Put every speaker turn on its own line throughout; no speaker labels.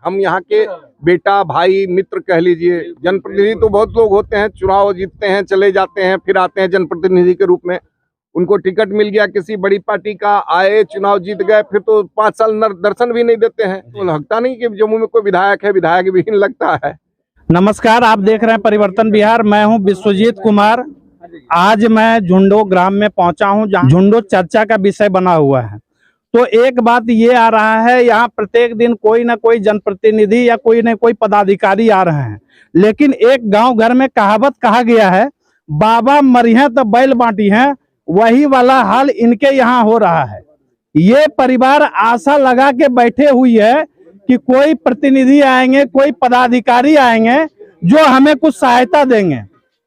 हम यहाँ के बेटा भाई मित्र कह लीजिए। जनप्रतिनिधि तो बहुत लोग होते हैं, चुनाव जीतते हैं, चले जाते हैं, फिर आते हैं जनप्रतिनिधि के रूप में। उनको टिकट मिल गया किसी बड़ी पार्टी का, आए चुनाव जीत गए, फिर तो 5 साल दर्शन भी नहीं देते हैं। तो लगता नहीं कि जम्मू में कोई विधायक है, विधायक विहीन लगता है।
नमस्कार, आप देख रहे हैं परिवर्तन बिहार। मैं हूं विश्वजीत कुमार। आज मैं झुंडो ग्राम में पहुंचा हूं, जहां झुंडो चर्चा का विषय बना हुआ है। तो एक बात ये आ रहा है, यहाँ प्रत्येक दिन कोई ना कोई जनप्रतिनिधि या कोई ना कोई पदाधिकारी आ रहे हैं, लेकिन एक गांव घर में कहावत कहा गया है, बाबा मरिहे तो बैल बांटी हैं। वही वाला हाल इनके यहाँ हो रहा है। ये परिवार आशा लगा के बैठे हुई है कि कोई प्रतिनिधि आएंगे, कोई पदाधिकारी आएंगे जो हमें कुछ सहायता देंगे।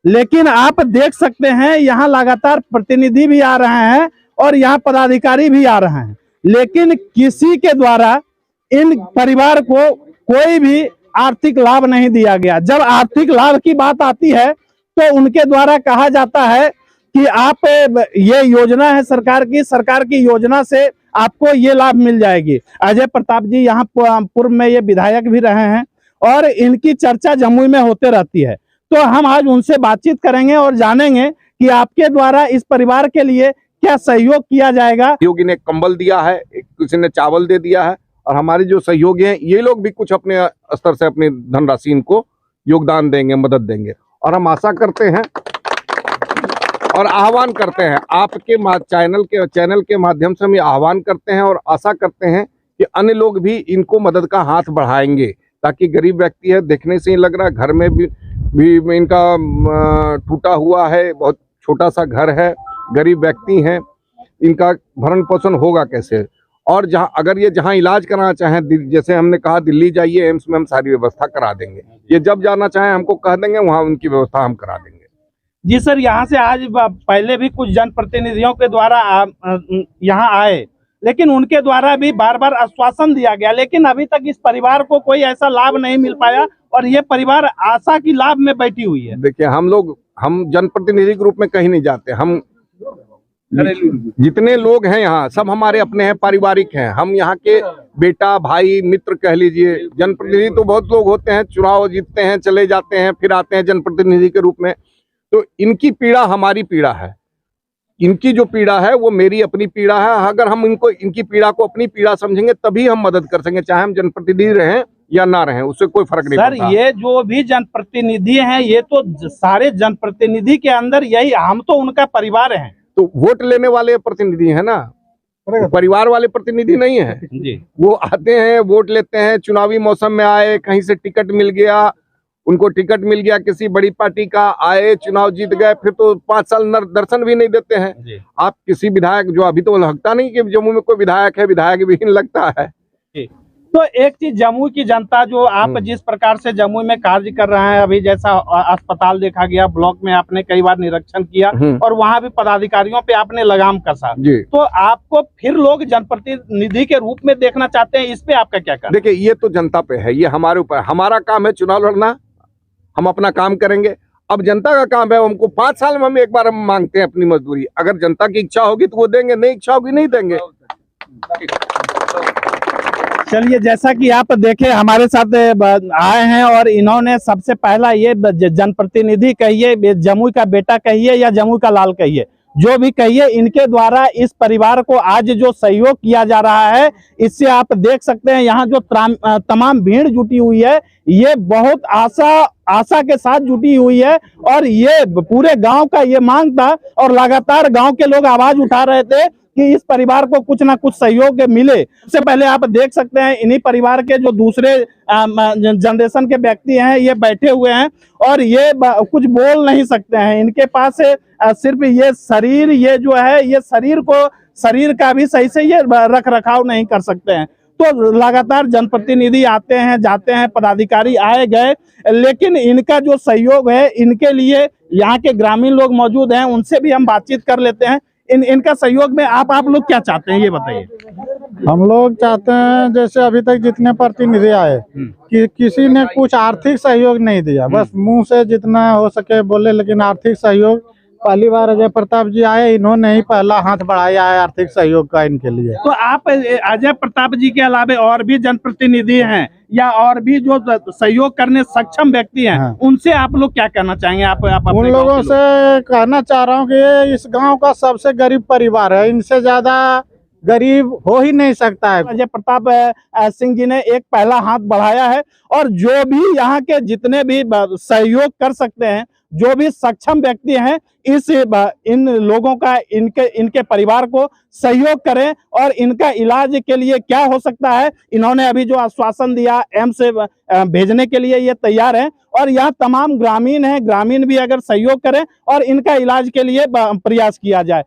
लेकिन आप देख सकते हैं यहाँ लगातार प्रतिनिधि भी आ रहे हैं और यहाँ पदाधिकारी भी आ रहे हैं, लेकिन किसी के द्वारा इन परिवार को कोई भी आर्थिक लाभ नहीं दिया गया। जब आर्थिक लाभ की बात आती है तो उनके द्वारा कहा जाता है कि आप ये योजना है सरकार की योजना से आपको ये लाभ मिल जाएगी। अजय प्रताप जी यहाँ पूर्व में ये विधायक भी रहे हैं और इनकी चर्चा जमुई में होते रहती है। तो हम आज उनसे बातचीत करेंगे और जानेंगे कि आपके द्वारा इस परिवार के लिए क्या सहयोग किया जाएगा।
योगी ने कंबल दिया है, किसी ने चावल दे दिया है, और हमारे जो सहयोगी हैं ये लोग भी कुछ अपने स्तर से अपनी धनराशि इनको योगदान देंगे, मदद देंगे। और हम आशा करते हैं और आह्वान करते हैं, आपके चैनल के माध्यम से हम ये आह्वान करते हैं और आशा करते हैं कि अन्य लोग भी इनको मदद का हाथ बढ़ाएंगे, ताकि गरीब व्यक्ति है, देखने से ही लग रहा है घर में भी इनका टूटा हुआ है, बहुत छोटा सा घर है, गरीब व्यक्ति हैं, इनका भरण पोषण होगा कैसे। और जहां इलाज कराना चाहें, जैसे हमने कहा दिल्ली जाइए, एम्स में हम सारी व्यवस्था करा देंगे। ये जब जाना चाहें हमको कह देंगे, वहां उनकी व्यवस्था हम करा देंगे।
जी सर, यहाँ से आज पहले भी कुछ जनप्रतिनिधियों के द्वारा यहाँ आए, लेकिन उनके द्वारा भी बार बार आश्वासन दिया गया, लेकिन अभी तक इस परिवार को कोई ऐसा लाभ नहीं मिल पाया और ये परिवार आशा की लाभ में बैठी हुई है।
देखिए, हम जनप्रतिनिधि के रूप में कहीं नहीं जाते। हम जितने लोग हैं यहाँ सब हमारे अपने हैं, पारिवारिक हैं। हम यहाँ के बेटा भाई मित्र कह लीजिए। जनप्रतिनिधि तो बहुत लोग होते हैं, चुनाव जीतते हैं, चले जाते हैं, फिर आते हैं जनप्रतिनिधि के रूप में। तो इनकी पीड़ा हमारी पीड़ा है, इनकी जो पीड़ा है वो मेरी अपनी पीड़ा है। अगर हम इनकी पीड़ा को अपनी पीड़ा समझेंगे तभी हम मदद कर सकेंगे, चाहे हम जनप्रतिनिधि रहें या ना रहें, उससे कोई फर्क नहीं पड़ता।
सर, ये जो भी जनप्रतिनिधि हैं, ये तो सारे जनप्रतिनिधि के अंदर यही, हम तो उनका परिवार हैं।
तो वोट लेने वाले प्रतिनिधि है ना, परिवार वाले प्रतिनिधि नहीं है
जी।
वो आते हैं, वोट लेते हैं, चुनावी मौसम में आए, कहीं से टिकट मिल गया, उनको टिकट मिल गया किसी बड़ी पार्टी का, आए चुनाव जीत गए, फिर तो 5 साल दर्शन भी नहीं देते हैं। आप किसी विधायक, जो अभी तो लगता नहीं कि जम्मू में कोई विधायक है, विधायक विहीन लगता है।
तो एक चीज, जम्मू की जनता जो आप जिस प्रकार से जम्मू में कार्य कर रहे हैं, अभी जैसा अस्पताल देखा गया, ब्लॉक में आपने कई बार निरीक्षण किया और वहां भी पदाधिकारियों पे आपने लगाम कसा, तो आपको फिर लोग जनप्रतिनिधि के रूप में देखना चाहते हैं, इस पे आपका क्या कहना?
देखिए, ये तो जनता पे है, ये हमारे ऊपर। हमारा काम है चुनाव लड़ना, हम अपना काम करेंगे। अब जनता का काम है, हमको 5 साल में हम एक बार हम मांगते हैं अपनी मजदूरी। अगर जनता की इच्छा होगी तो वो देंगे, नहीं इच्छा होगी नहीं देंगे।
चलिए, जैसा कि आप देखे हमारे साथ आए हैं और इन्होंने सबसे पहला ये जनप्रतिनिधि कहिए, जमुई का बेटा कहिए या जमुई का लाल कहिए, जो भी कहिए, इनके द्वारा इस परिवार को आज जो सहयोग किया जा रहा है, इससे आप देख सकते हैं यहाँ जो तमाम भीड़ जुटी हुई है, ये बहुत आशा के साथ जुटी हुई है। और ये पूरे गांव का ये मांग था और लगातार गांव के लोग आवाज उठा रहे थे कि इस परिवार को कुछ ना कुछ सहयोग मिले। सबसे पहले आप देख सकते हैं इन्हीं परिवार के जो दूसरे जनरेशन के व्यक्ति हैं, ये बैठे हुए हैं और ये कुछ बोल नहीं सकते हैं। इनके पास सिर्फ ये शरीर, ये जो है, ये शरीर का भी सही से ये रख रखाव नहीं कर सकते हैं। तो लगातार जनप्रतिनिधि आते हैं, जाते हैं, पदाधिकारी आए गए, लेकिन इनका जो सहयोग है, इनके लिए यहाँ के ग्रामीण लोग मौजूद हैं, उनसे भी हम बातचीत कर लेते हैं। इनका सहयोग में आप लोग क्या चाहते हैं, ये बताइए।
हम लोग चाहते हैं, जैसे अभी तक जितने प्रतिनिधि आए कि किसी ने कुछ आर्थिक सहयोग नहीं दिया, बस मुंह से जितना हो सके बोले, लेकिन आर्थिक सहयोग पहली बार अजय प्रताप जी आए, इन्होंने ही पहला हाथ बढ़ाया है आर्थिक सहयोग का इनके लिए।
तो आप अजय प्रताप जी के अलावा और भी जनप्रतिनिधि हैं या और भी जो सहयोग करने सक्षम व्यक्ति हैं,
हाँ।
उनसे आप लोग क्या कहना चाहेंगे? आप अपने
उन
गांव
लोगों
के
से कहना चाह रहा हूँ कि ये इस गांव का सबसे गरीब परिवार है, इनसे ज्यादा गरीब हो ही नहीं सकता है।
अजय प्रताप सिंह जी ने एक पहला हाथ बढ़ाया है और जो भी यहाँ के जितने भी सहयोग कर सकते हैं, जो भी सक्षम व्यक्ति हैं, इन लोगों का इनके परिवार को सहयोग करें और इनका इलाज के लिए क्या हो सकता है, इन्होंने अभी जो आश्वासन दिया एम्स से भेजने के लिए ये तैयार है। और यहाँ तमाम ग्रामीण हैं, ग्रामीण भी अगर सहयोग करें और इनका इलाज के लिए प्रयास किया जाए।